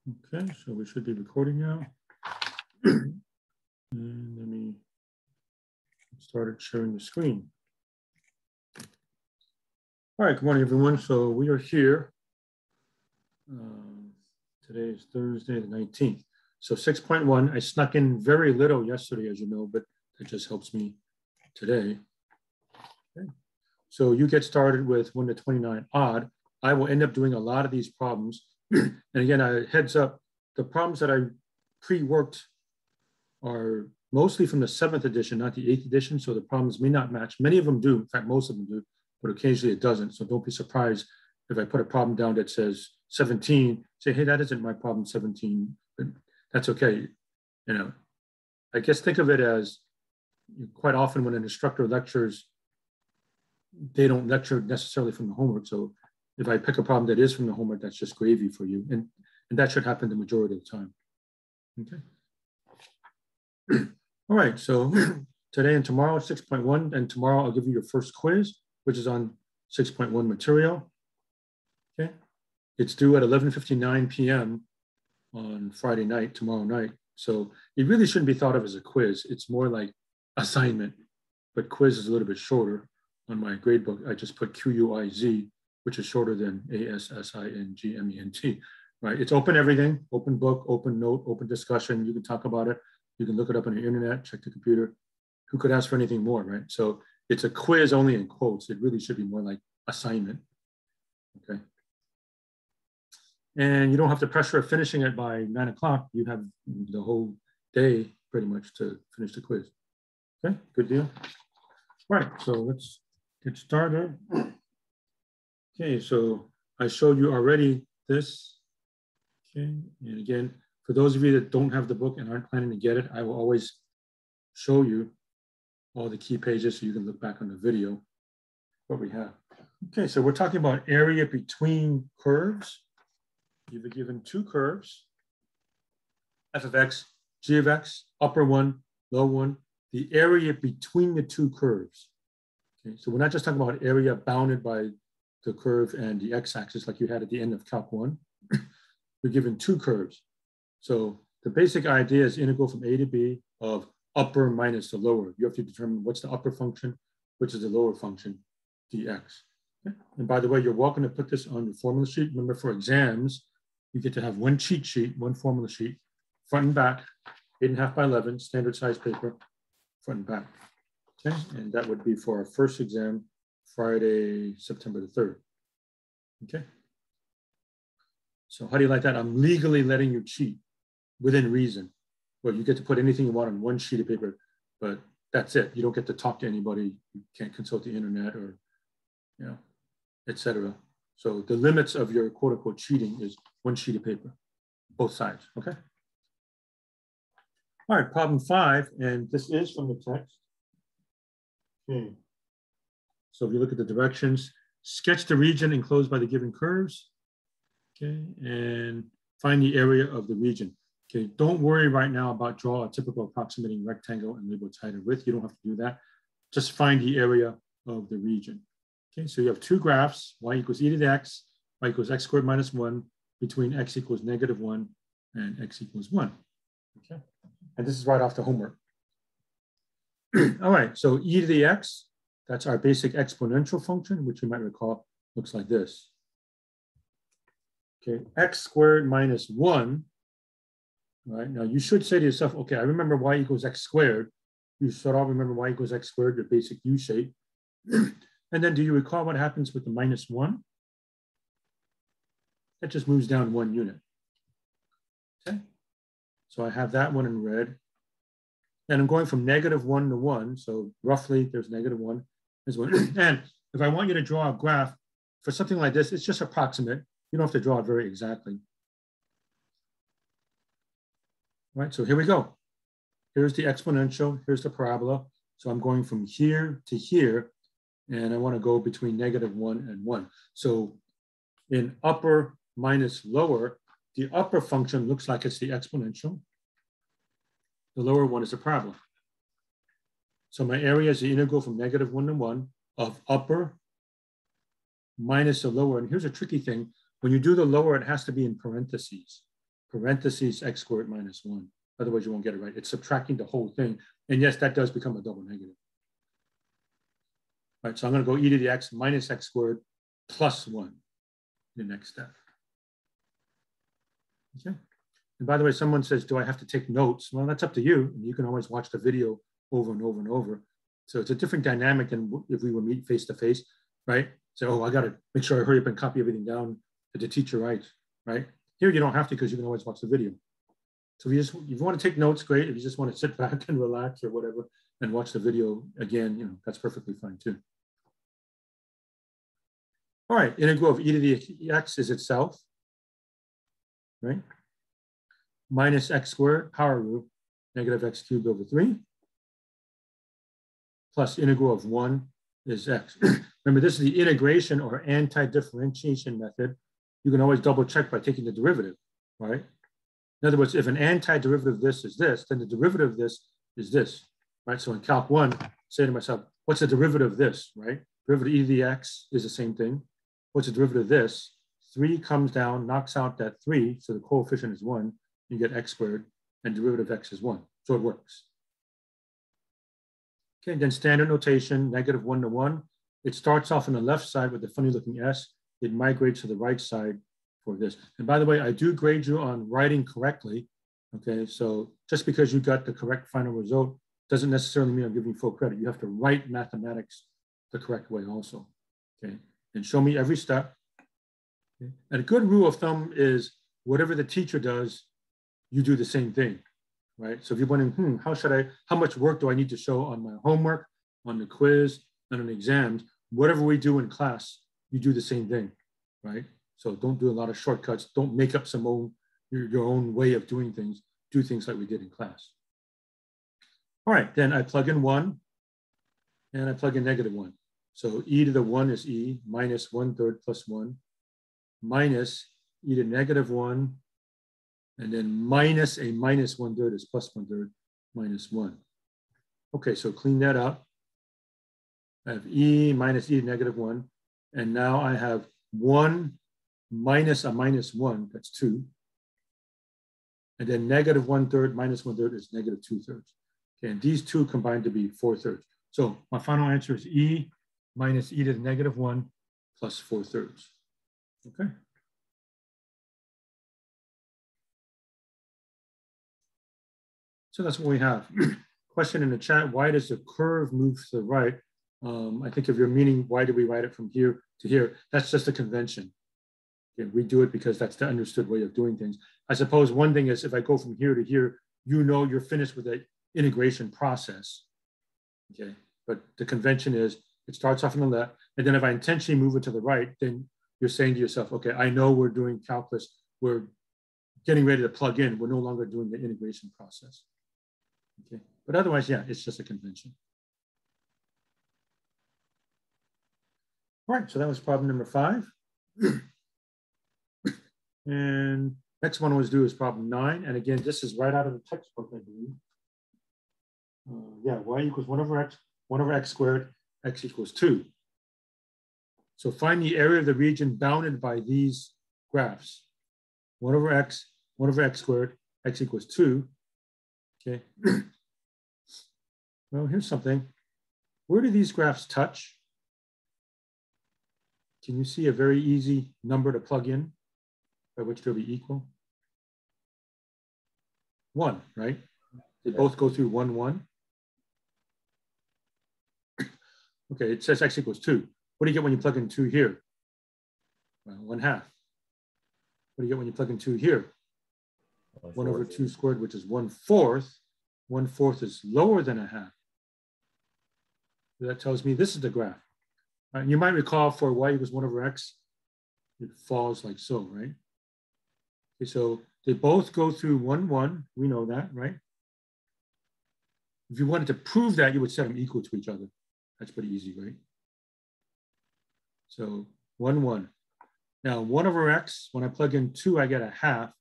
Okay, so we should be recording now. And let me start sharing the screen. All right, good morning, everyone. So we are here. Today is Thursday, the 19th. So 6.1, I snuck in very little yesterday, as you know, but that just helps me today. Okay. So you get started with 1 to 29 odd. I will end up doing a lot of these problems. And again, heads up, the problems that I pre-worked are mostly from the 7th edition, not the 8th edition. So the problems may not match. Many of them do. In fact, most of them do, but occasionally it doesn't. So don't be surprised if I put a problem down that says 17, say, hey, that isn't my problem 17, but that's okay. You know, I guess think of it as quite often when an instructor lectures, they don't lecture necessarily from the homework. So if I pick a problem that is from the homework, that's just gravy for you. And that should happen the majority of the time. Okay. All right, so today and tomorrow, 6.1, and tomorrow I'll give you your first quiz, which is on 6.1 material. Okay. It's due at 11:59 p.m. on Friday night, tomorrow night. So it really shouldn't be thought of as a quiz. It's more like assignment, but quiz is a little bit shorter. On my grade book, I just put QUIZ, which is shorter than ASSINGMENT, right? It's open everything, open book, open note, open discussion. You can talk about it. You can look it up on the internet, check the computer. Who could ask for anything more, right? So it's a quiz only in quotes. It really should be more like assignment, okay? And you don't have the pressure of finishing it by 9 o'clock. You have the whole day pretty much to finish the quiz. Okay, good deal. All right, so let's get started. Okay, so I showed you already this. Okay, and again, for those of you that don't have the book and aren't planning to get it, I will always show you all the key pages so you can look back on the video, what we have. Okay, so we're talking about area between curves. You've been given two curves, f of x, g of x, upper one, lower one, the area between the two curves. Okay, so we're not just talking about area bounded by the curve and the x-axis like you had at the end of Calc 1. We're given two curves. So the basic idea is integral from a to b of upper minus the lower. You have to determine what's the upper function, which is the lower function, dx. Okay? And by the way, you're welcome to put this on your formula sheet. Remember, for exams, you get to have one cheat sheet, one formula sheet, front and back, 8.5 by 11, standard size paper, front and back. Okay, and that would be for our first exam, Friday, September the 3rd. Okay. So how do you like that? I'm legally letting you cheat within reason. Well, you get to put anything you want on one sheet of paper, but that's it. You don't get to talk to anybody. You can't consult the internet or, you know, etc. So the limits of your quote unquote cheating is one sheet of paper, both sides, okay? All right, problem 5, and this is from the text. Okay. So if you look at the directions, sketch the region enclosed by the given curves, okay, and find the area of the region. Okay, don't worry right now about draw a typical approximating rectangle and label its height or width. You don't have to do that. Just find the area of the region. Okay, so you have two graphs, y equals e to the x, y equals x squared minus 1, between x equals -1 and x equals 1. Okay, and this is right off the homework. All right, so e to the x, that's our basic exponential function, which you might recall looks like this. Okay, x squared minus 1. Right, now you should say to yourself, okay, I remember y equals x squared. You should all remember y equals x squared, your basic U shape. And then do you recall what happens with the -1? That just moves down 1 unit. Okay, so I have that one in red. And I'm going from -1 to 1. So roughly there's -1, there's 1. And if I want you to draw a graph for something like this, it's just approximate. You don't have to draw it very exactly. Right, so here we go. Here's the exponential, here's the parabola. So I'm going from here to here, and I want to go between -1 and 1. So in upper minus lower, the upper function looks like it's the exponential. The lower one is a parabola. So my area is the integral from -1 to 1 of upper minus the lower. And here's a tricky thing. When you do the lower, it has to be in parentheses. parentheses x squared minus 1. Otherwise, you won't get it right. It's subtracting the whole thing. And yes, that does become a double negative. All right, so I'm going to go e to the x minus x squared plus 1 in the next step. Okay. And by the way, someone says, do I have to take notes? Well, that's up to you. And you can always watch the video over and over and over. So it's a different dynamic than if we would meet face to face, right? So, oh, I got to make sure I hurry up and copy everything down that the teacher writes, right? Here, you don't have to because you can always watch the video. So if you want to take notes, great. If you just want to sit back and relax or whatever and watch the video again, you know, that's perfectly fine too. All right, integral of e to the x is itself, right? Minus x squared, power root, negative x cubed over 3, plus integral of 1 is x. Remember, this is the integration or anti-differentiation method. You can always double check by taking the derivative, right? In other words, if an antiderivative of this is this, then the derivative of this is this, right? So in Calc 1, say to myself, what's the derivative of this, right? Derivative of e to the x is the same thing. What's the derivative of this? 3 comes down, knocks out that 3, so the coefficient is 1. You get x squared, and derivative of x is 1. So it works. Okay, then standard notation, negative 1 to 1. It starts off on the left side with the funny looking s. It migrates to the right side for this. And by the way, I do grade you on writing correctly. Okay, so just because you got the correct final result doesn't necessarily mean I'm giving you full credit. You have to write mathematics the correct way also. Okay, and show me every step. Okay. And a good rule of thumb is whatever the teacher does, you do the same thing, right? So if you're wondering, how much work do I need to show on my homework, on the quiz, and on exams? Whatever we do in class, you do the same thing, right? So don't do a lot of shortcuts. Don't make up your own way of doing things. Do things like we did in class. All right, then I plug in 1, and I plug in negative 1. So e to the 1 is e minus 1/3 plus 1, minus e to negative 1, and then minus a minus 1/3 is plus 1/3 minus 1. Okay, so clean that up. I have e minus e to negative 1. And now I have 1 minus a minus 1, that's 2. And then negative 1/3 minus 1/3 is negative 2/3. Okay, and these two combine to be 4/3. So my final answer is e minus e to the negative 1 plus 4/3. Okay. So that's what we have. Question in the chat, why does the curve move to the right? I think if you're meaning, why do we write it from here to here? That's just a convention. Okay, we do it because that's the understood way of doing things. I suppose one thing is if I go from here to here, you know you're finished with the integration process. Okay, but the convention is it starts off on the left, and then if I intentionally move it to the right, then you're saying to yourself, okay, I know we're doing calculus, we're getting ready to plug in, we're no longer doing the integration process. Okay, but otherwise, yeah, it's just a convention. All right, so that was problem number 5. And next one I was do is problem 9. And again, this is right out of the textbook, I believe. Yeah, y equals 1 over x squared, x equals 2. So find the area of the region bounded by these graphs. 1 over x squared, x equals 2. Okay. Well, here's something. Where do these graphs touch? Can you see a very easy number to plug in by which they'll be equal? 1, right? They both go through 1, 1. Okay, it says x equals 2. What do you get when you plug in 2 here? Well, 1/2. What do you get when you plug in 2 here? 1 over 2 squared, which is 1/4. 1/4 is lower than 1/2. So that tells me this is the graph. You might recall for y equals 1 over x, it falls like so, right? Okay, so they both go through 1, 1. We know that, right? If you wanted to prove that, you would set them equal to each other. That's pretty easy, right? So 1, 1. Now 1 over x, when I plug in 2, I get 1/2.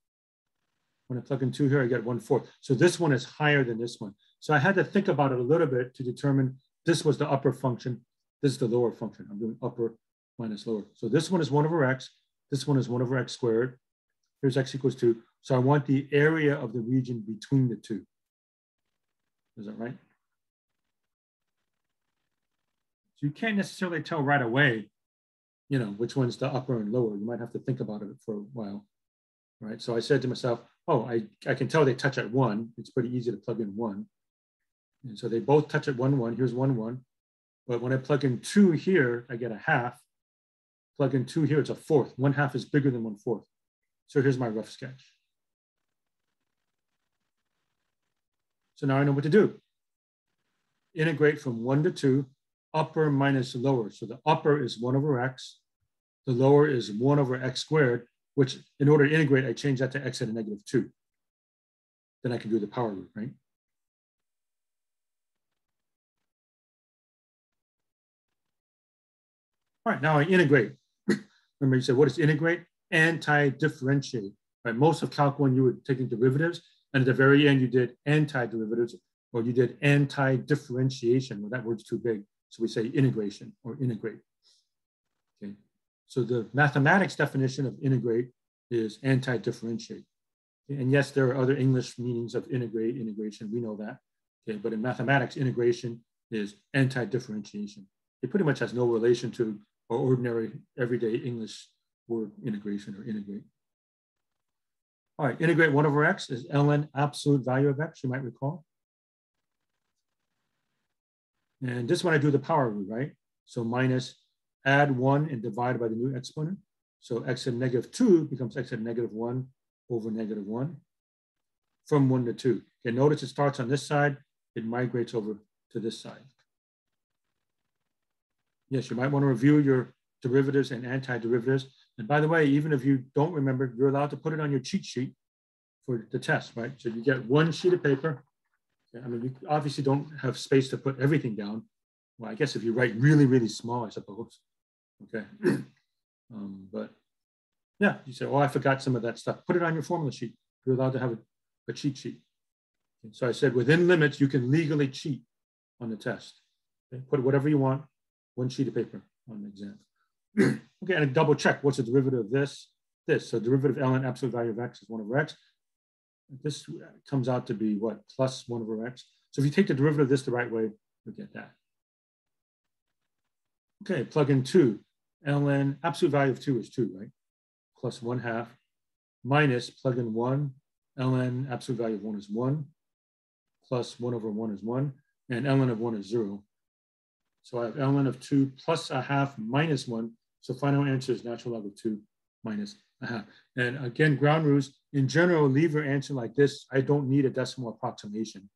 When I plug in 2 here, I get 1/4. So this one is higher than this one. So I had to think about it a little bit to determine this was the upper function. This is the lower function. I'm doing upper minus lower. So this one is 1 over x. This one is 1 over x squared. Here's x equals 2. So I want the area of the region between the two. Is that right? So you can't necessarily tell right away, you know, which one's the upper and lower. You might have to think about it for a while, right? So I said to myself, oh, I can tell they touch at 1. It's pretty easy to plug in 1. And so they both touch at 1, 1. Here's 1, 1. But when I plug in 2 here, I get a half. Plug in 2 here, it's a fourth. 1/2 is bigger than 1/4. So here's my rough sketch. So now I know what to do. Integrate from 1 to 2, upper minus lower. So the upper is 1 over x. The lower is 1 over x squared, which in order to integrate, I change that to x at a negative 2. Then I can do the power root, right? All right, now I integrate. Remember, you said, what is integrate? Anti-differentiate. Right? Most of Calc 1, you were taking derivatives, and at the very end, you did anti-derivatives, or you did anti-differentiation. Well, that word's too big, so we say integration or integrate. Okay. So the mathematics definition of integrate is anti-differentiate. Okay. And yes, there are other English meanings of integrate, integration. We know that. Okay. But in mathematics, integration is anti-differentiation. It pretty much has no relation to our ordinary everyday English word integration or integrate. All right, integrate 1 over x is ln absolute value of x, you might recall. And this one I do the power root, right? So minus add 1 and divide by the new exponent. So x at negative 2 becomes x at negative 1 over negative 1 from 1 to 2. Okay, notice it starts on this side, it migrates over to this side. Yes, you might want to review your derivatives and anti-derivatives. And by the way, even if you don't remember, you're allowed to put it on your cheat sheet for the test, right? So you get 1 sheet of paper. I mean, you obviously don't have space to put everything down. Well, I guess if you write really, really small, I suppose. Okay. But yeah, you say, oh, I forgot some of that stuff. Put it on your formula sheet. You're allowed to have a cheat sheet. Okay, so I said within limits, you can legally cheat on the test. Okay, put whatever you want, 1 sheet of paper on the exam. Okay, and double check, what's the derivative of this? This, so derivative ln absolute value of x is 1 over x. This comes out to be what, plus 1 over x. So if you take the derivative of this the right way, you'll get that. Okay, plug in 2. ln absolute value of 2 is 2, right? Plus 1/2 minus plug in 1. ln absolute value of 1 is 1. Plus 1 over 1 is 1. And ln of 1 is 0. So I have ln of 2 plus 1/2 minus 1. So final answer is natural log of 2 minus 1/2. And again, ground rules, in general, leave your answer like this. I don't need a decimal approximation,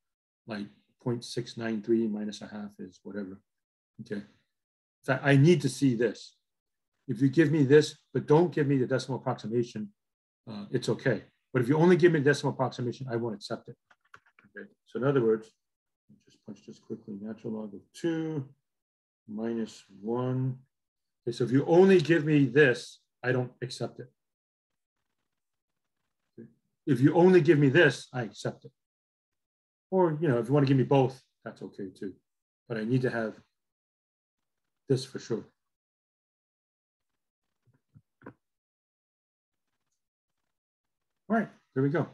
like 0.693 minus 1/2 is whatever. Okay. In fact, I need to see this. If you give me this, but don't give me the decimal approximation, it's okay. But if you only give me the decimal approximation, I won't accept it. Okay. So in other words, just punch this quickly, natural log of 2 minus 1. Okay, so if you only give me this, I don't accept it. Okay. If you only give me this, I accept it. Or, you know, if you want to give me both, that's okay too. But I need to have this for sure. All right, there we go.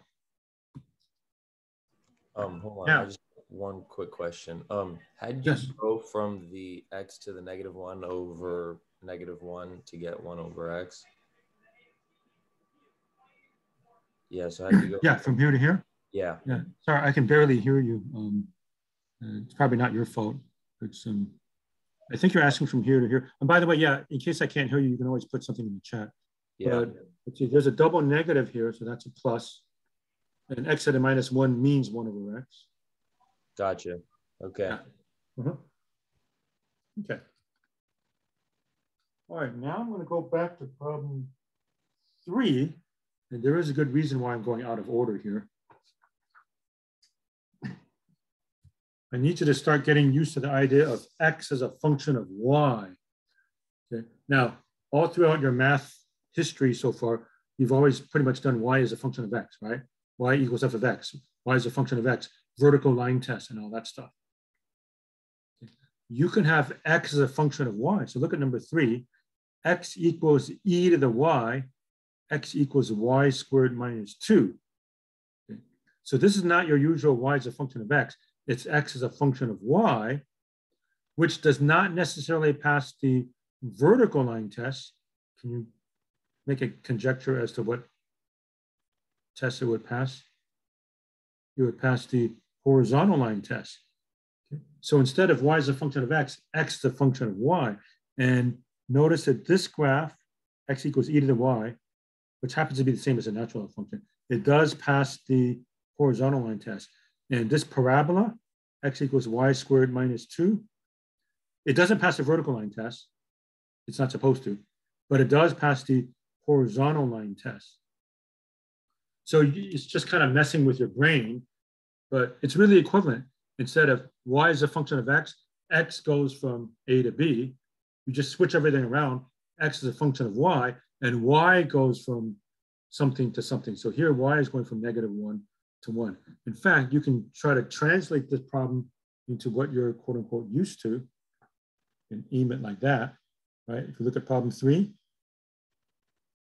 Hold on. Yeah. I just one quick question. How did you go from the x to the negative 1 over negative 1 to get 1 over x? Yeah, so how did you go? Yeah, from here to here? Yeah. Yeah, sorry, I can barely hear you. It's probably not your fault. It's, I think you're asking from here to here. And by the way, yeah, in case I can't hear you, you can always put something in the chat. Yeah. But let's see, there's a double negative here, so that's a plus. And x at a minus 1 means 1 over x. Gotcha. Okay. Yeah. Okay. All right, now I'm going to go back to problem 3. And there is a good reason why I'm going out of order here. I need you to start getting used to the idea of x as a function of y. Okay. Now, all throughout your math history so far, you've always pretty much done y as a function of x, right? Y equals f of x. Y is a function of x, vertical line test and all that stuff. Okay. You can have x as a function of y. So look at number 3, x equals e to the y, x equals y squared minus 2. So this is not your usual y as a function of x. It's x as a function of y, which does not necessarily pass the vertical line test. Can you make a conjecture as to what test it would pass? It would pass the horizontal line test. Okay. So instead of y as a function of x, x is a function of y. And notice that this graph, x equals e to the y, which happens to be the same as a natural function, it does pass the horizontal line test. And this parabola, x equals y squared minus 2, it doesn't pass the vertical line test. It's not supposed to, but it does pass the horizontal line test. So it's just kind of messing with your brain, but it's really equivalent. Instead of y is a function of x, x goes from a to b. You just switch everything around. X is a function of y, and y goes from something to something. So here, y is going from -1 to 1. In fact, you can try to translate this problem into what you're quote unquote used to and aim it like that, right? If you look at problem 3,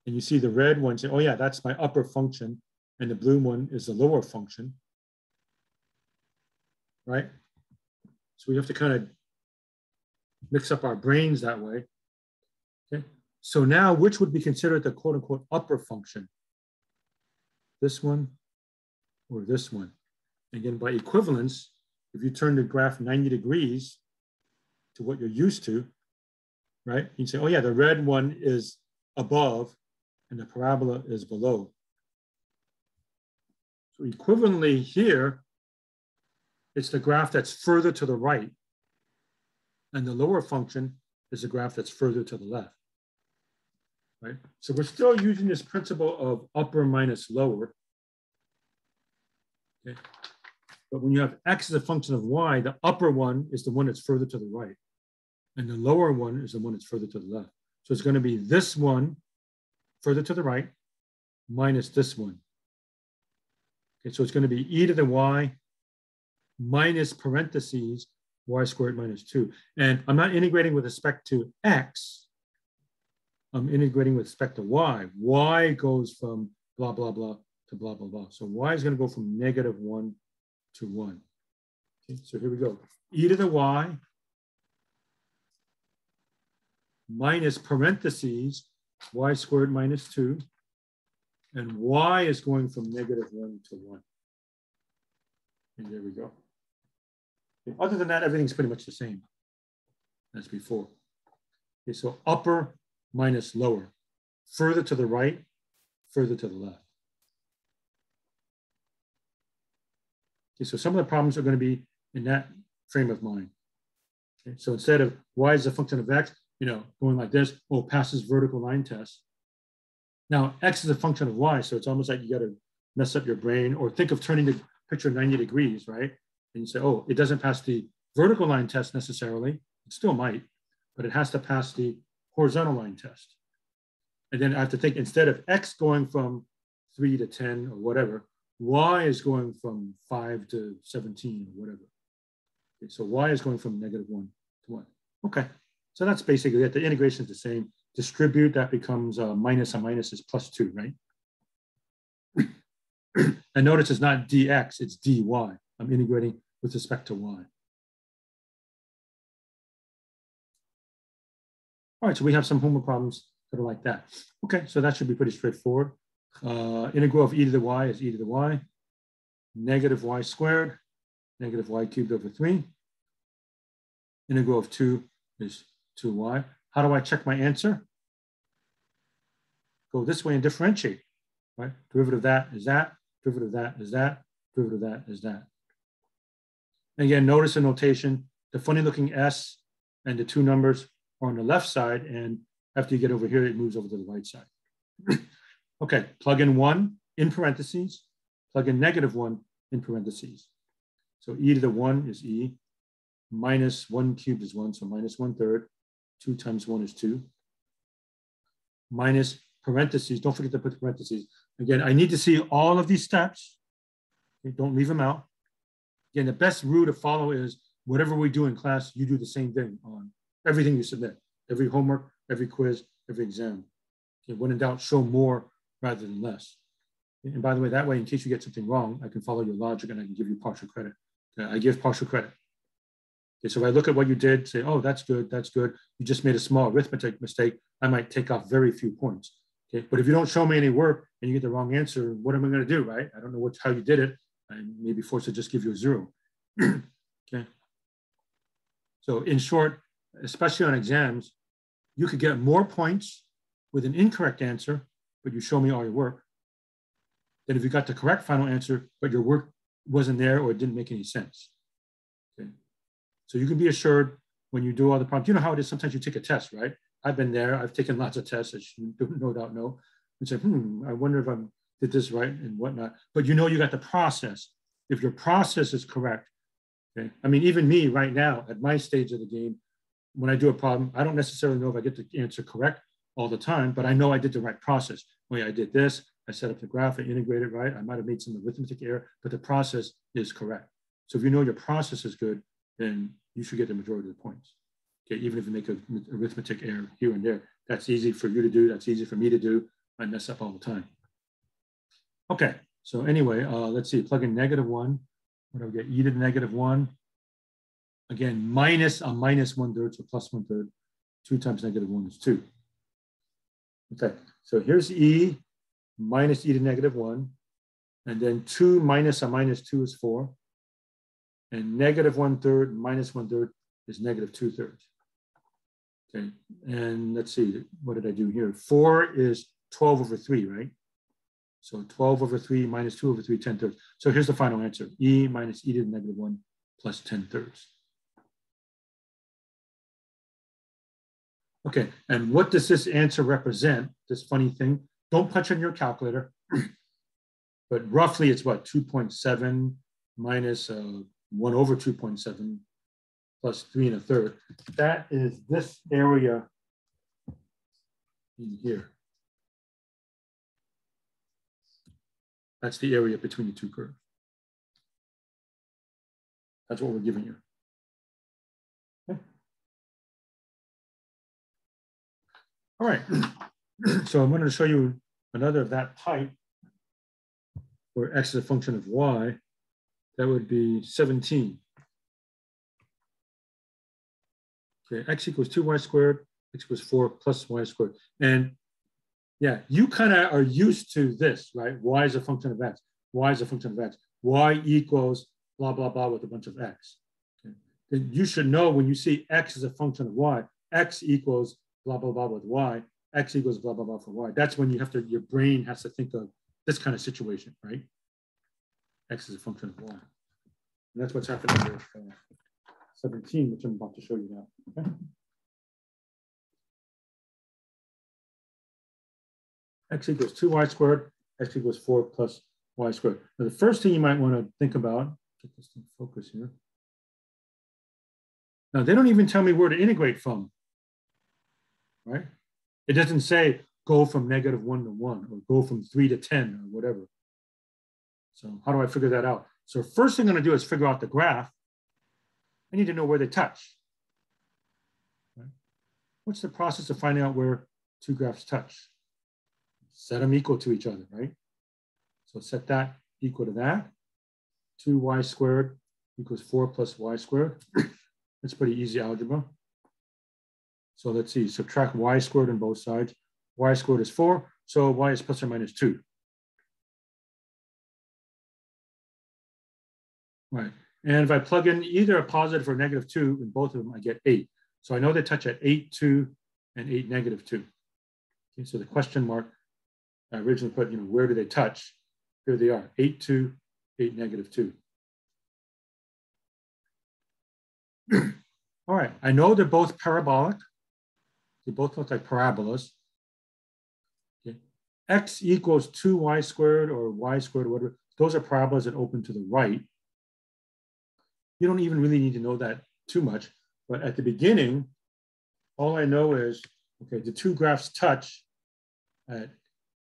and you see the red one, say, oh yeah, that's my upper function, and the blue one is the lower function, right? So we have to kind of mix up our brains that way. Okay. So now, which would be considered the quote unquote upper function? This one or this one? Again, by equivalence, if you turn the graph 90 degrees to what you're used to, right? You can say, oh yeah, the red one is above and the parabola is below. So equivalently here, it's the graph that's further to the right, and the lower function is the graph that's further to the left, right? So we're still using this principle of upper minus lower, okay? But when you have x as a function of y, the upper one is the one that's further to the right, and the lower one is the one that's further to the left. So it's going to be this one further to the right minus this one. Okay, so it's going to be e to the y minus parentheses y squared minus 2. And I'm not integrating with respect to x. I'm integrating with respect to y. Y goes from blah, blah, blah to blah, blah, blah. So y is going to go from -1 to 1. Okay, so here we go. E to the y minus parentheses y squared minus 2. And y is going from -1 to 1. And there we go. Okay, other than that, everything's pretty much the same as before. Okay, so upper minus lower, further to the right, further to the left. Okay, so some of the problems are going to be in that frame of mind. Okay, so instead of y is a function of x, going like this, oh, passes vertical line test. Now, x is a function of y, so it's almost like you got to mess up your brain or think of turning the picture 90 degrees, right? And you say, oh, it doesn't pass the vertical line test necessarily. It still might, but it has to pass the horizontal line test. And then I have to think, instead of x going from 3 to 10 or whatever, y is going from 5 to 17 or whatever. Okay, so y is going from -1 to 1. Okay, so that's basically it. The integration is the same. Distribute, that becomes a minus is +2, right? And notice it's not dx, it's dy. I'm integrating with respect to y. All right, so we have some homework problems that are like that. Okay, so that should be pretty straightforward. Integral of e to the y is e to the y. -y squared, -y cubed over 3. Integral of 2 is 2y. How do I check my answer? Go this way and differentiate, right? Derivative of that is that, derivative of that is that, derivative of that is that. And again, notice the notation, the funny looking s and the 2 numbers are on the left side, and after you get over here, it moves over to the right side. Okay, plug in 1 in parentheses, plug in -1 in parentheses. So e to the 1 is e, minus 1 cubed is 1, so -1/3. 2 times 1 is 2. Minus parentheses, don't forget to put parentheses. Again, I need to see all of these steps. Okay, don't leave them out. Again, the best rule to follow is whatever we do in class, you do the same thing on everything you submit, every homework, every quiz, every exam. Okay, when in doubt, show more rather than less. And by the way, that way, in case you get something wrong, I can follow your logic and I can give you partial credit. I give partial credit. Okay, so if I look at what you did, say, oh, that's good, that's good. You just made a small arithmetic mistake. I might take off very few points. Okay, but if you don't show me any work and you get the wrong answer, what am I going to do, right? I don't know how you did it. I may be forced to just give you a 0. Okay. So in short, especially on exams, you could get more points with an incorrect answer, but you show me all your work, than if you got the correct final answer, but your work wasn't there or it didn't make any sense. Okay. So you can be assured when you do all the problems, you know how it is, sometimes you take a test, right? I've been there, I've taken lots of tests, as you no doubt know, and say, I wonder if I did this right and whatnot. But you know you got the process. If your process is correct, okay? I mean, even me right now, at my stage of the game, when I do a problem, I don't necessarily know if I get the answer correct all the time, but I know I did the right process. Well, I did this, I set up the graph, I integrated right, I might have made some arithmetic error, but the process is correct. So if you know your process is good, then you should get the majority of the points. Okay, even if you make an arithmetic error here and there, that's easy for you to do, that's easy for me to do. I mess up all the time. Okay, so anyway, let's see, plug in -1. What do we get? E to the -1. Again, minus a -1/3, so +1/3. 2 times -1 is 2. Okay, so here's E minus e to the -1. And then 2 minus a -2 is 4. And -1/3 minus 1/3 is -2/3. Okay, and let's see, what did I do here? 4 is 12 over 3, right? So 12 over 3 minus 2 over 3, 10/3. So here's the final answer, E minus e to the -1 plus 10/3. Okay, and what does this answer represent? This funny thing, don't punch in your calculator, but roughly it's what, 2.7 minus 1 over 2.7 plus 3 1/3. That is this area in here. That's the area between the two curves. That's what we're giving you. Okay. All right, so I'm going to show you another of that type where x is a function of y. That would be 17. Okay, x equals 2y squared, x equals 4 plus y squared. And yeah, you kind of are used to this, right? Y is a function of x. Y is a function of x. Y equals blah, blah, blah with a bunch of x. Okay. Then you should know when you see x is a function of y, x equals blah, blah, blah with y, x equals blah, blah, blah for y. That's when you have to, your brain has to think of this kind of situation, right? X is a function of y. And that's what's happening with 17, which I'm about to show you now. Okay? X equals 2y squared, x equals 4 plus y squared. Now, the first thing you might want to think about, get this thing focus here. Now, they don't even tell me where to integrate from, right? It doesn't say go from -1 to 1 or go from 3 to 10 or whatever. So how do I figure that out? So first thing I'm going to do is figure out the graph. I need to know where they touch. Right? What's the process of finding out where two graphs touch? Set them equal to each other, right? So set that equal to that. 2y squared equals 4 plus y squared. That's pretty easy algebra. So let's see, subtract y squared on both sides. Y squared is 4, so y is plus or minus 2. Right, and if I plug in either a positive or -2 in both of them, I get 8. So I know they touch at 8, 2, and 8, -2. Okay, so the question mark, I originally put, where do they touch? Here they are, 8, 2, 8, -2. All right, I know they're both parabolic. They both look like parabolas. Okay. X equals 2y squared or y squared, whatever. Those are parabolas that open to the right. You don't even really need to know that too much. But at the beginning, all I know is, okay, the two graphs touch at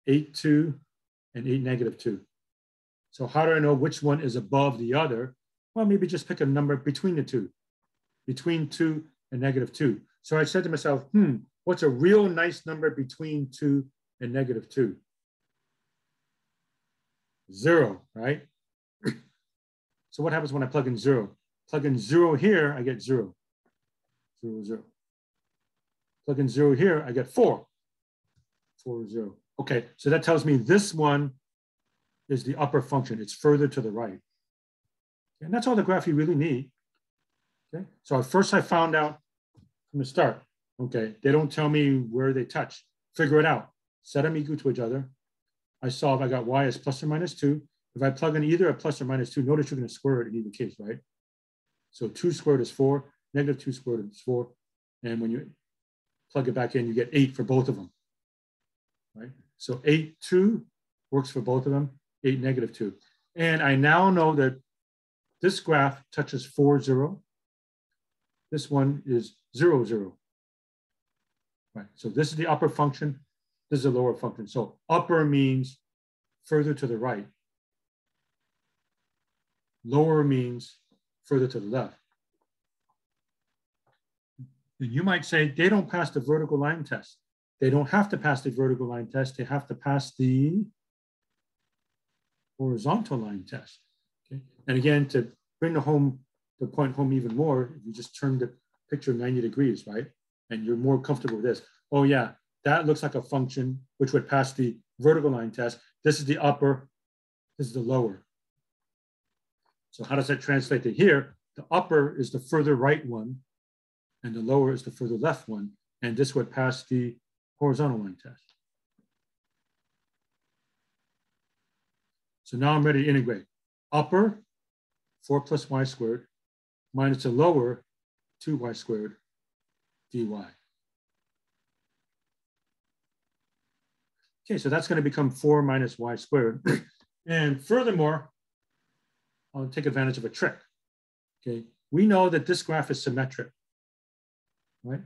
8, 2 and 8, -2. So how do I know which one is above the other? Well, maybe just pick a number between the two, between 2 and -2. So I said to myself, what's a real nice number between 2 and -2? 0, right? So what happens when I plug in 0? Plug in 0 here, I get 0. 0, 0. Plug in 0 here, I get 4. 4, 0. Okay, so that tells me this one is the upper function. It's further to the right. And that's all the graph you really need. Okay, so at first I found out from the start, okay, they don't tell me where they touch. Figure it out. Set them equal to each other. I solve, I got y as plus or minus 2. If I plug in either a plus or minus 2, notice you're going to square it in either case, right? So 2 squared is 4, negative 2 squared is 4. And when you plug it back in, you get 8 for both of them, right? So 8, 2 works for both of them, 8, negative 2. And I now know that this graph touches 4, 0. This one is 0, 0. Right, so this is the upper function. This is the lower function. So upper means further to the right. Lower means further to the left. And you might say they don't pass the vertical line test. They don't have to pass the vertical line test. They have to pass the horizontal line test. Okay? And again, to bring the point home even more, you just turn the picture 90 degrees, right? And you're more comfortable with this. Oh yeah, that looks like a function which would pass the vertical line test. This is the upper, this is the lower. So how does that translate to here? The upper is the further right one, and the lower is the further left one. And this would pass the horizontal line test. So now I'm ready to integrate. Upper, 4 plus y squared, minus the lower, 2y squared, dy. Okay, so that's going to become 4 minus y squared. And furthermore, I'll take advantage of a trick. Okay, we know that this graph is symmetric, right?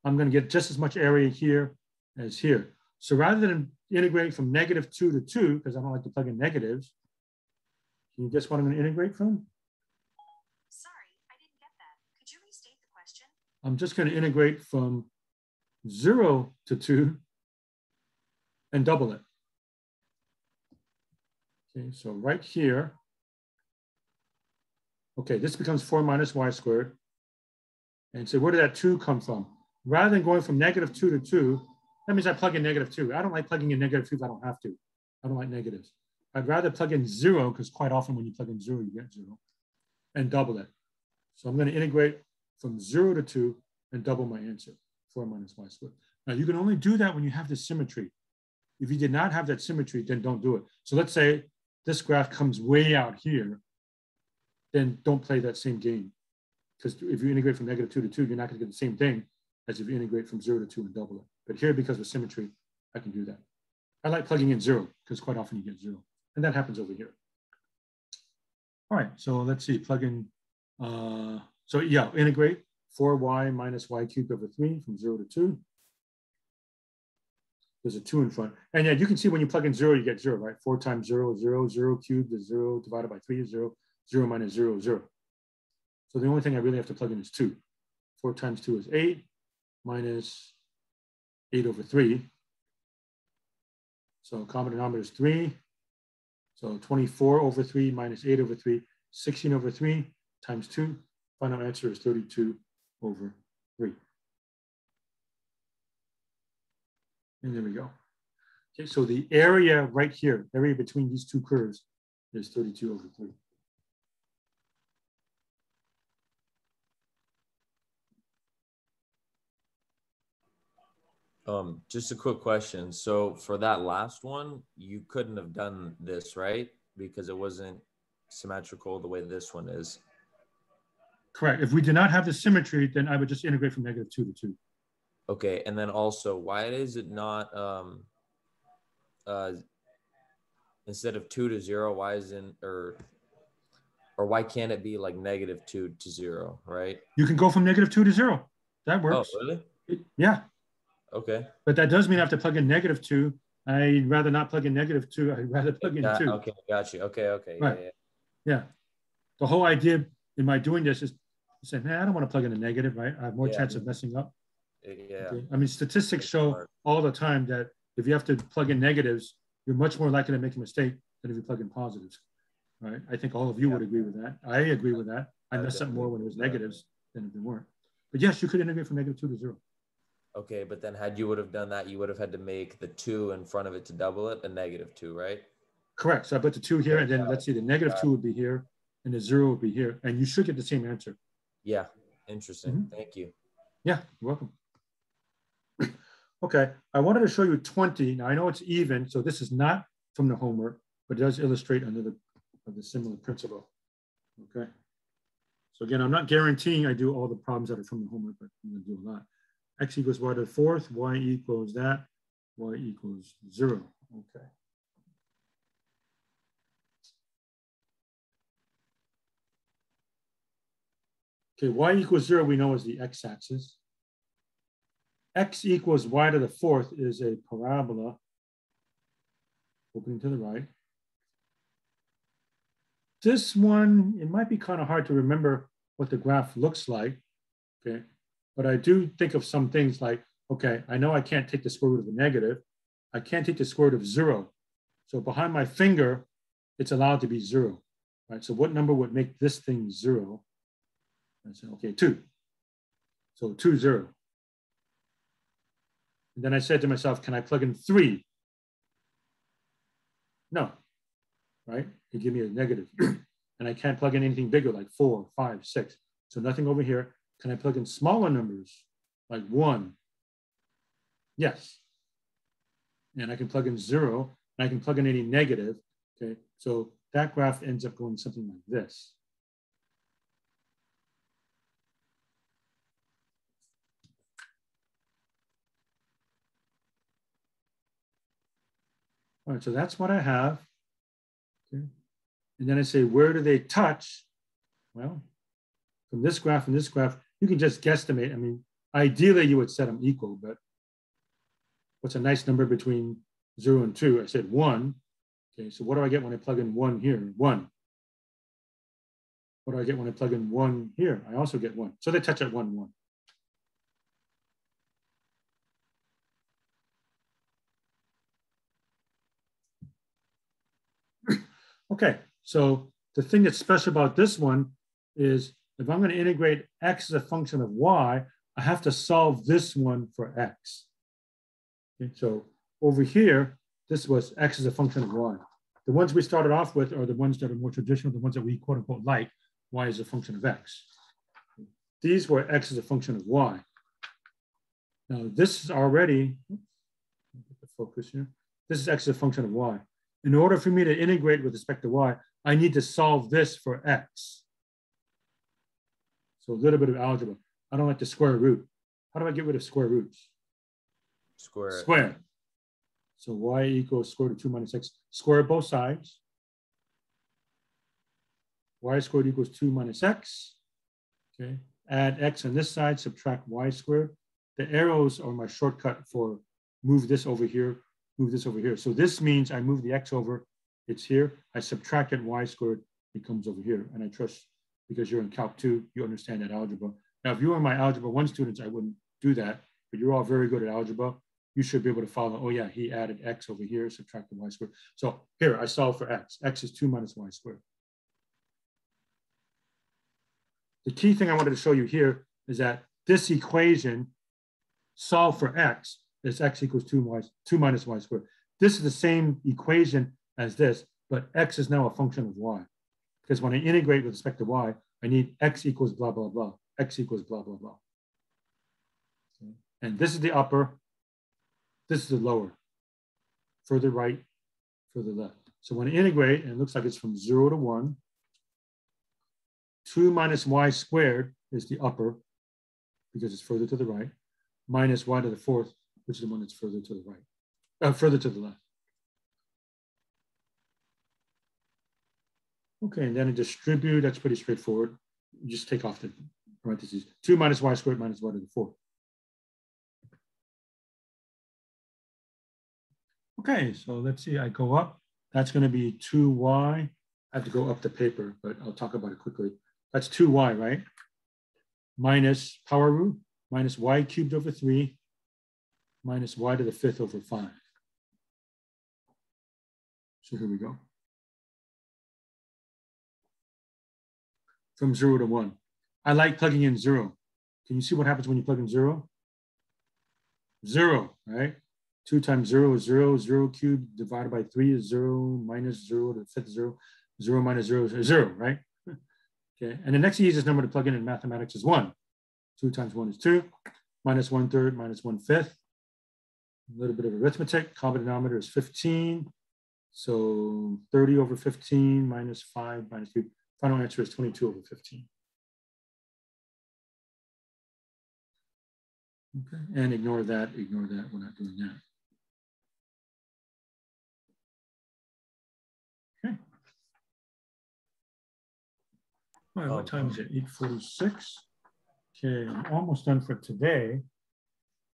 I'm going to get just as much area here as here. So rather than integrating from -2 to 2, because I don't like to plug in negatives, can you guess what I'm going to integrate from? Sorry, I didn't get that. Could you restate the question? I'm just going to integrate from 0 to 2 and double it. Okay, so right here, okay, this becomes 4 minus y squared. And so where did that 2 come from? Rather than going from -2 to 2, that means I plug in -2. I don't like plugging in -2 if I don't have to. I don't like negatives. I'd rather plug in 0, because quite often when you plug in 0, you get 0, and double it. So I'm going to integrate from 0 to 2 and double my answer, 4 minus y squared. Now you can only do that when you have this symmetry. If you did not have that symmetry, then don't do it. So let's say this graph comes way out here, then don't play that same game. Because if you integrate from -2 to 2, you're not going to get the same thing as if you integrate from 0 to 2 and double it. But here, because of symmetry, I can do that. I like plugging in 0, because quite often you get 0. And that happens over here. All right, so let's see, plug in. So yeah, integrate 4y minus y cubed over 3 from 0 to 2. There's a 2 in front. And yeah, you can see when you plug in 0, you get 0, right? 4 times 0 is 0, 0 cubed is 0, divided by 3 is 0, 0 minus 0 is 0. So the only thing I really have to plug in is 2. 4 times 2 is 8, minus 8 over 3. So common denominator is 3. So 24 over 3 minus 8 over 3, 16 over 3 times 2. Final answer is 32 over 3. And there we go. Okay, so the area right here, area between these two curves is 32 over 3. Just a quick question. So for that last one, you couldn't have done this, right? Because it wasn't symmetrical the way this one is. Correct. If we did not have the symmetry, then I would just integrate from -2 to 2. Okay, and then also, why is it not instead of 2 to 0? Why isn't or why can't it be like -2 to 0? Right? You can go from -2 to 0. That works. Oh, really? Yeah. Okay. But that does mean I have to plug in -2. I'd rather not plug in -2. I'd rather plug in 2. Okay, got you. Okay. Right. Yeah. The whole idea in my doing this is to say, man, I don't want to plug in a negative, right? I have more chance of messing up. Yeah. Okay? I mean, statistics show all the time that if you have to plug in negatives, you're much more likely to make a mistake than if you plug in positives, right? I think all of you would agree with that. I agree with that. I messed up more when it was negatives than if they weren't. But yes, you could integrate from -2 to 0. Okay, but then had you would have done that, you would have had to make the 2 in front of it to double it a -2, right? Correct. So I put the 2 here, and then let's see, the -2 would be here, and the 0 would be here, and you should get the same answer. Yeah, interesting. Thank you. Yeah, you're welcome. Okay, I wanted to show you 20. Now I know it's even, so this is not from the homework, but it does illustrate under the similar principle. Okay. So again, I'm not guaranteeing I do all the problems that are from the homework, but I'm going to do a lot. X equals y to the 4th, y equals that, y equals 0. Okay. Okay, y equals 0 we know is the x-axis. X equals y to the 4th is a parabola opening to the right. This one, it might be kind of hard to remember what the graph looks like, okay? But I do think of some things like, okay, I know I can't take the square root of a negative. I can't take the square root of 0. So behind my finger, it's allowed to be 0, right? So what number would make this thing 0? I said, okay, 2. So 2, 0. And then I said to myself, can I plug in 3? No, right? It give me a negative. And I can't plug in anything bigger like 4, 5, 6. So nothing over here. Can I plug in smaller numbers like 1? Yes. And I can plug in 0, and I can plug in any negative. Okay, so that graph ends up going something like this. All right, so that's what I have. Okay. And then I say, where do they touch? Well, from this graph and this graph, you can just guesstimate. I mean, ideally you would set them equal, but what's a nice number between 0 and 2? I said 1. Okay, so what do I get when I plug in 1 here? 1. What do I get when I plug in 1 here? I also get 1. So they touch at 1, 1. Okay, so the thing that's special about this one is if I'm going to integrate x as a function of y, I have to solve this one for x. Okay, so over here, this was x as a function of y. The ones we started off with are the ones that are more traditional, the ones that we quote unquote like, y is a function of x. These were x as a function of y. Now this is already, get the focus here. This is x as a function of y. In order for me to integrate with respect to y, I need to solve this for x. So a little bit of algebra. I don't like the square root. How do I get rid of square roots? Square. So y equals square root of 2 minus x. Square both sides. Y squared equals 2 minus x. Okay. Add x on this side, subtract y squared. The arrows are my shortcut for move this over here, move this over here. So this means I move the x over, it's here. I subtracted y squared, it comes over here. And I trust, because you're in Calc 2, you understand that algebra. Now, if you were my Algebra 1 students, I wouldn't do that, but you're all very good at algebra. You should be able to follow, oh yeah, he added x over here, subtracted y squared. So here, I solve for x. X is 2 minus y squared. The key thing I wanted to show you here is that this equation, solve for x, is x equals 2 minus y squared. This is the same equation as this, but x is now a function of y. Because when I integrate with respect to y, I need x equals blah, blah, blah. X equals blah, blah, blah. Okay. And this is the upper, this is the lower. Further right, further left. So when I integrate, and it looks like it's from 0 to 1, 2 minus y squared is the upper, because it's further to the right, minus y to the 4th, which is the one that's further to the right, further to the left. Okay, and then I distribute, that's pretty straightforward. You just take off the parentheses. 2 minus y squared minus y to the 4th. Okay, so let's see, I go up. That's going to be 2y. I have to go up the paper, but I'll talk about it quickly. That's 2y, right? Minus power root, minus y cubed over 3, minus y to the 5th over 5. So here we go. from 0 to 1. I like plugging in 0. Can you see what happens when you plug in 0? 0, right? 2 times 0 is 0. 0 cubed divided by 3 is 0. Minus 0 to the fifth 0. 0 minus 0 is 0, right? Okay. And the next easiest number to plug in mathematics is 1. 2 times 1 is 2. Minus 1/3 minus 1/5. A little bit of arithmetic. Common denominator is 15. So 30 over 15 minus 5 minus 3. Final answer is 22 over 15. Okay, and ignore that, we're not doing that. Okay. All right, what time is it? 8:46. Okay, I'm almost done for today.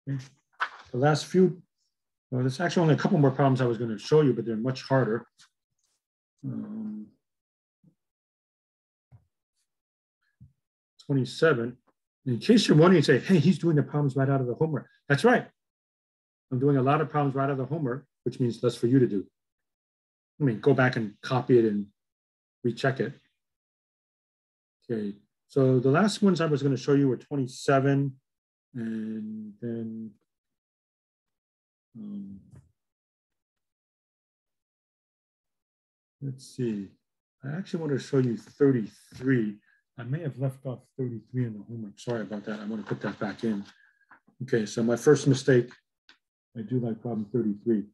Okay. The last few, well, there's actually only a couple more problems I was going to show you, but they're much harder. 27. In case you're wondering, you say, hey, he's doing the problems right out of the homework. That's right. I'm doing a lot of problems right out of the homework, which means less for you to do. I mean, go back and copy it and recheck it. Okay, so the last ones I was going to show you were 27, and then let's see. I actually want to show you 33. I may have left off 33 in the homework. Sorry about that. I want to put that back in. Okay, so my first mistake, I do like problem 33.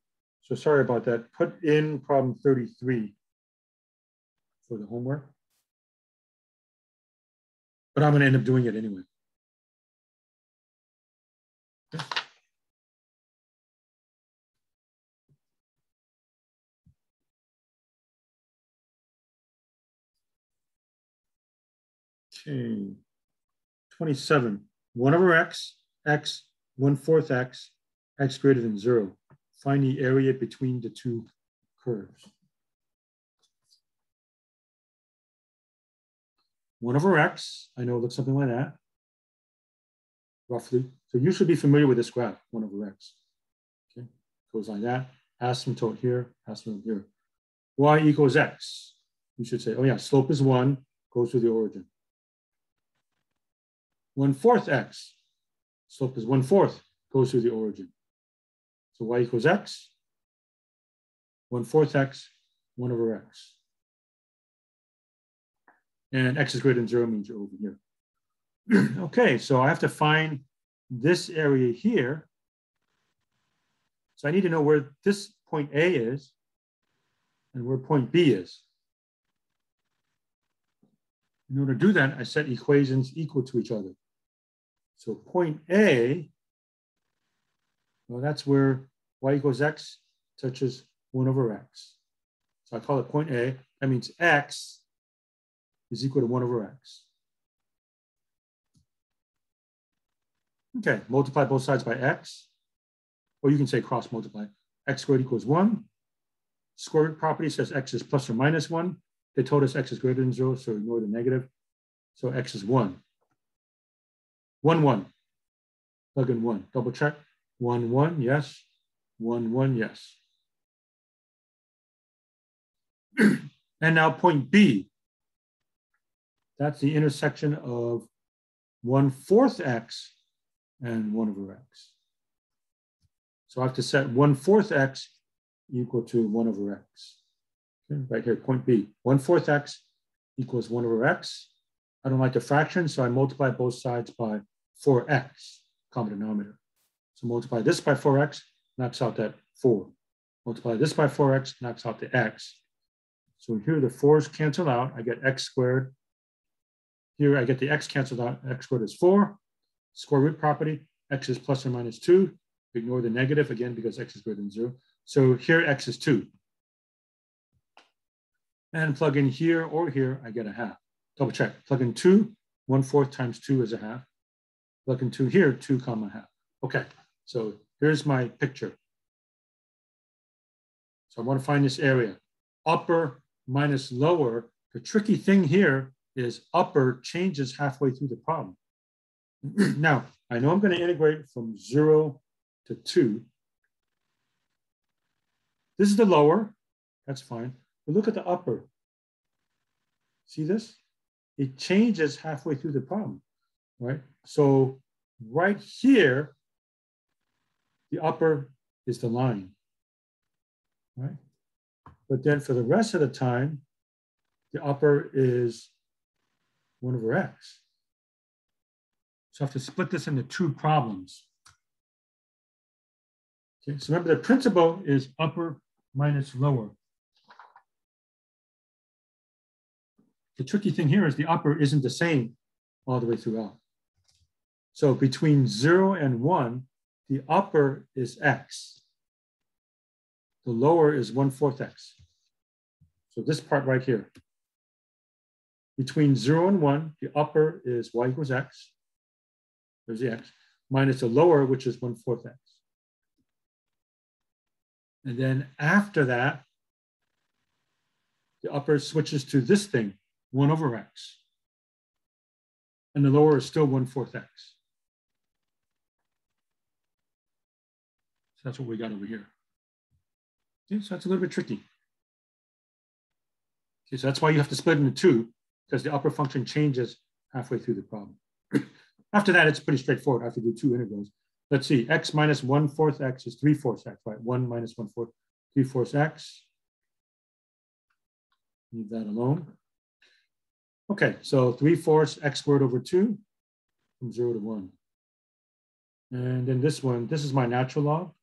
So sorry about that. Put in problem 33 for the homework. But I'm going to end up doing it anyway. Okay. Okay, 27, 1 over x, 1/4 x greater than 0. Find the area between the two curves. 1 over x, I know it looks something like that, roughly. So you should be familiar with this graph, 1 over x. Okay, goes like that, asymptote here, asymptote here. Y equals x. You should say, oh yeah, slope is 1, goes to the origin. 1/4 x, slope is 1/4, goes to the origin. So y equals x, 1/4 x, 1 over x. And x is greater than 0 means you're over here. Okay, so I have to find this area here. So I need to know where this point A is and where point B is. In order to do that, I set equations equal to each other. So point A, well, that's where y equals x touches 1 over x. So I call it point A. That means x is equal to 1 over x. Okay, multiply both sides by x. Or you can say cross multiply. X squared equals 1. Square root property says x is plus or minus 1. They told us x is greater than 0, so ignore the negative. So x is 1. 1, 1. Plug in 1. Double check. 1, 1, yes. 1, 1, yes. And now point B. That's the intersection of 1/4 x and 1 over x. So I have to set 1/4 x equal to 1 over x. Okay, right here, point B. 1/4 x equals 1 over x. I don't like the fraction, so I multiply both sides by 4x, common denominator. So multiply this by 4x, knocks out that 4. Multiply this by 4x, knocks out the x. So here the 4's cancel out. I get x squared. Here I get the x canceled out. X squared is 4. Square root property, x is plus or minus 2. Ignore the negative again because x is greater than 0. So here x is 2. And plug in here or here, I get a half. Double check. Plug in 2. 1/4 times 2 is a half. Plug in 2 here, 2 comma half. Okay, so here's my picture. So I want to find this area. Upper minus lower. The tricky thing here is upper changes halfway through the problem. Now, I know I'm going to integrate from 0 to 2. This is the lower. That's fine. But look at the upper. See this? it changes halfway through the problem, right? So right here, the upper is the line, right? But then for the rest of the time, the upper is 1 over x. So I have to split this into 2 problems. Okay, so remember the principle is upper minus lower. The tricky thing here is the upper isn't the same all the way throughout. So between 0 and 1, the upper is x. The lower is 1/4 x. So this part right here. Between 0 and 1, the upper is y equals x. There's the x. Minus the lower, which is 1/4 x. And then after that, the upper switches to this thing, 1 over x. And the lower is still 1/4 x. So that's what we got over here. Okay, so that's a little bit tricky. Okay, so that's why you have to split into 2, because the upper function changes halfway through the problem. After that, it's pretty straightforward. I have to do 2 integrals. Let's see, x minus 1/4 x is 3/4 x, right? 1 minus 1/4, 3/4 x. Leave that alone. Okay, so 3/4 x squared over 2 from 0 to 1. And then this one, this is my natural log.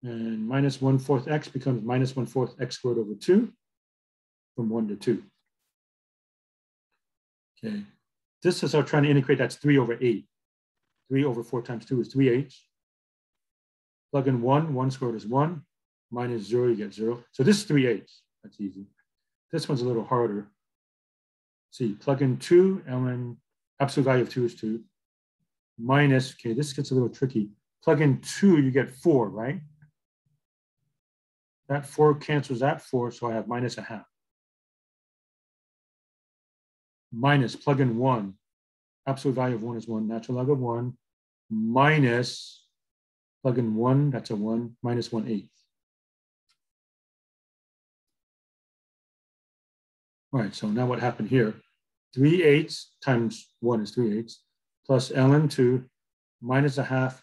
And minus 1/4 x becomes minus 1/4 x squared over 2 from 1 to 2. Okay, this is our trying to integrate, that's 3 over 8. 3 over 4 times 2 is 3/8. Plug in 1, 1 squared is 1. Minus 0, you get 0. So this is 3/8. That's easy. This one's a little harder. See, plug in 2, and then absolute value of 2 is 2. Minus, okay, this gets a little tricky. Plug in 2, you get 4, right? That 4 cancels that 4, so I have minus 1/2. Minus, plug in 1. Absolute value of 1 is 1. Natural log of 1. Minus, plug in 1, that's a 1. Minus 1/8. All right, so now what happened here? 3/8 times 1 is 3/8 plus ln 2 minus 1/2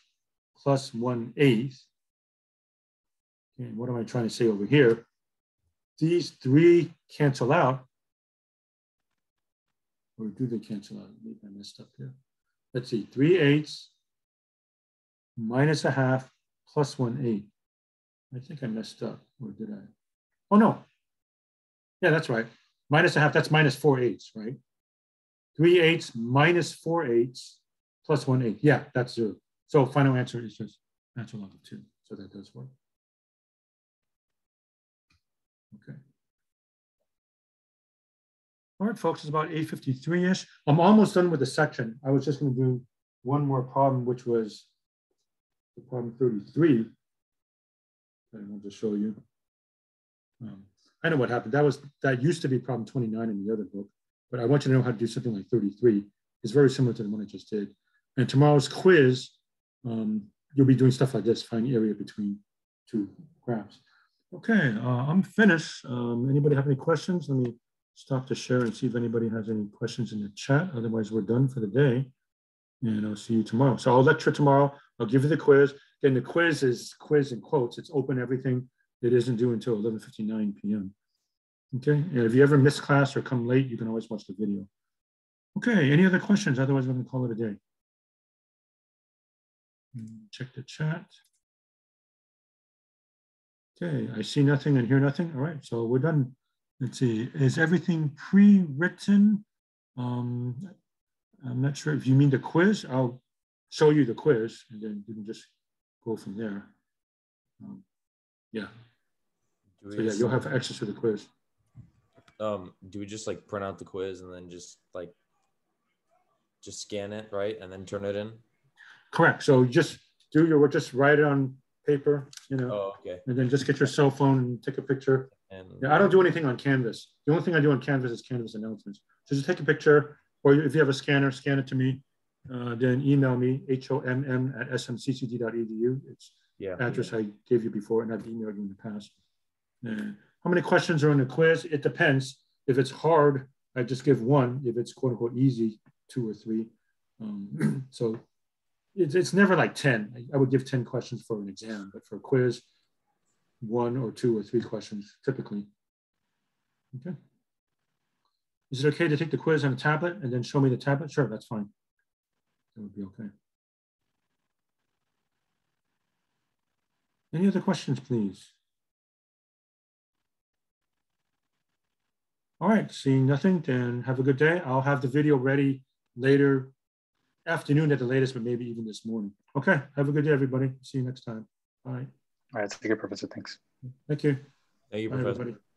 plus 1/8. Okay, what am I trying to say over here? These 3 cancel out. Or do they cancel out? Maybe I messed up here. Let's see, 3/8 minus 1/2 plus 1/8. I think I messed up, or did I? Oh no. Yeah, that's right. Minus 1/2, that's minus 4/8, right? 3/8 minus 4/8 plus 1/8. Yeah, that's 0. So final answer is just natural log of 2. So that does work. Okay. All right, folks, it's about 8:53-ish. I'm almost done with the section. I was just going to do one more problem, which was the problem 33. And I'll just show you. I know what happened. That used to be problem 29 in the other book, but I want you to know how to do something like 33. It's very similar to the one I just did. And tomorrow's quiz, you'll be doing stuff like this, find the area between 2 graphs. Okay, I'm finished. Anybody have any questions? Let me stop the share and see if anybody has any questions in the chat. Otherwise, we're done for the day. And I'll see you tomorrow. So I'll lecture tomorrow. I'll give you the quiz. Then the quiz is quiz in quotes. It's open everything. It isn't due until 11:59 p.m. Okay, and if you ever miss class or come late, you can always watch the video. Okay, any other questions? Otherwise, we're going to call it a day. Check the chat. Okay, I see nothing and hear nothing. All right, so we're done. Let's see, is everything pre-written? I'm not sure if you mean the quiz. I'll show you the quiz and then you can just go from there. Yeah. So yeah, you'll have access to the quiz. Do we just like print out the quiz and then just scan it, right? And then turn it in? Correct. So just do your work, just write it on paper, you know, Oh, okay. And then just get your cell phone and take a picture. And yeah, I don't do anything on Canvas. The only thing I do on Canvas is Canvas announcements. So just take a picture, or if you have a scanner, scan it to me. Then email me, HOMM@smccd.edu. It's address I gave you before, and I've emailed you in the past. How many questions are in the quiz? It depends. If it's hard, I just give one if it's quote unquote easy, 2 or 3. So it's never like 10. I would give 10 questions for an exam, but for a quiz, 1 or 2 or 3 questions typically. Okay. Is it okay to take the quiz on a tablet and then show me the tablet? Sure, that's fine. That would be okay. Any other questions, please? All right, seeing nothing, then have a good day. I'll have the video ready later afternoon at the latest, but maybe even this morning. Okay, have a good day, everybody. See you next time. Bye. All right, take care, Professor. Thanks. Thank you. Thank you, Bye, Professor. everybody.